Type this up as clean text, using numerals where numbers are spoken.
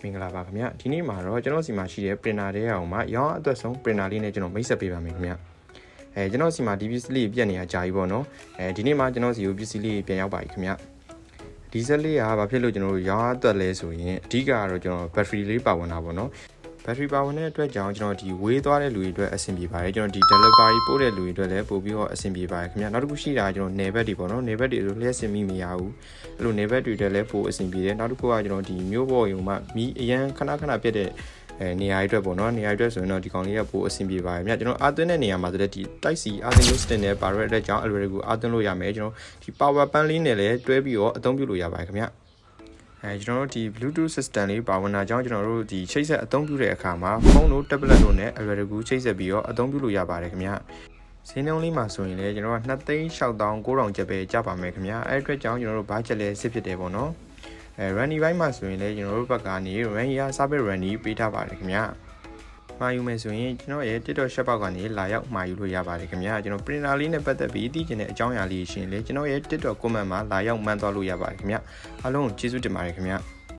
မင်္ဂလာပါခင်ဗျဒီနေ့မှာတော့ကျွန်တော်စီမှာရှိတဲ့ printer တွေအောင်မှာရောင်းအတွက်ဆုံး printer လေးနဲ့ကျွန်တော်မိတ်ဆက်ပေးပါမယ်ခင်ဗျကျွန်တော်စီမှာဒီပစ္စည်းလေးပြက်နေရကြာပြီပေါ့နော်ဒီနေ့မှာကျွန်တော်စီကိုပစ္စည်းလေးပြန်ရောက်ပါပြီခင်ဗျဒီစက်လေးကဘာဖြစ်လို့ကျွန်တော်တို့ရောင်းအတွက်လဲဆိုရင်အဓိကကတော့ကျွန်တော် battery လေးပါဝင်တာပေါ့နော် battery ပါဝင်တဲ့အတွက်ကြောင့်ကျွန်တော်ဒီဝေးသွားတဲ့လူတွေအတွက်အဆင်ပြေပါတယ်ကျွန်တော်ဒီ delivery ပို့တဲ့လူတွေအတွက်လည်းပို့ပြီးတော့အဆင်ပြေပါတယ်ခင်ဗျနောက်တစ်ခုရှိတာကကျွန်တော်နယ်ဘက်တွေပေါ့နော်နယ်ဘက်တွေဆိုလျှက်စင်မိမရဘူးအဲ့လိုနယ်ဘက်တွေအတွက်လည်းပို့အဆင်ပြေတယ်နောက်တစ်ခုကကျွန်တော်ဒီမျိုးပေါ်ရုံမှာမီးအရန်ခဏပြက်တဲ့နေရာတွေအတွက်ပေါ့နော်နေရာတွေအတွက်ဆိုရင်တော့ဒီကောင်လေးကပို့အဆင်ပြေပါတယ်ခင်ဗျကျွန်တော်အာသွင်းတဲ့နေရာမှာဆိုတဲ့ဒီ type C အာသွင်းလို့စတင်တဲ့ပါရတဲ့အတွက်ကြောင့်အလွယ်တကူအာသွင်းလို့ရမယ်ကျွန်တော်ဒီ power bank လေးနဲ့လည်းတွဲပြီးတော့အသုံးပြုလို့ရပါတယ်ခင်ဗျကျွန်တော်တို့ဒီ Bluetooth system လေးပါဝင်တာကြောင့်ကျွန်တော်တို့ဒီချိတ်ဆက်အသုံးပြုတဲ့အခါမှာဖုန်းတို့ tablet တို့နဲ့အလွယ်တကူချိတ်ဆက်ပြီးတော့အသုံးပြုလို့ရပါတယ်ခင်ဗျဈေးနှုန်းလေးမှာဆိုရင်လည်းကျွန်တော်က2,690,000ကျပ်ပဲကျပါမယ်ခင်ဗျအဲ့အတွက်ကြောင့်ကျွန်တော်တို့ဘာချက်လဲစစ်ဖြစ်တယ်ပေါ့နော်runny ဘိုင်းမှာဆိုရင်လည်းကျွန်တော်တို့ဘက်ကနေ runny ရ service runny ပေးထားပါတယ်ခင်ဗျမှာယူမယ်ဆိုရင်ကျွန်တော်ရဲ့ TikTok shop ပေါက်ကနေလာရောက်မှာယူလို့ရပါတယ်ခင်ဗျကျွန်တော် printer လေးနဲ့ပတ်သက်ပြီးသိချင်တဲ့အကြောင်းအရာလေးရှင်လေကျွန်တော်ရဲ့ TikTok comment မှာလာရောက်မှန်းသွားလို့ရပါတယ်ခင်ဗျအားလုံးကျေးဇူးတင်ပါတယ်ခင်ဗျ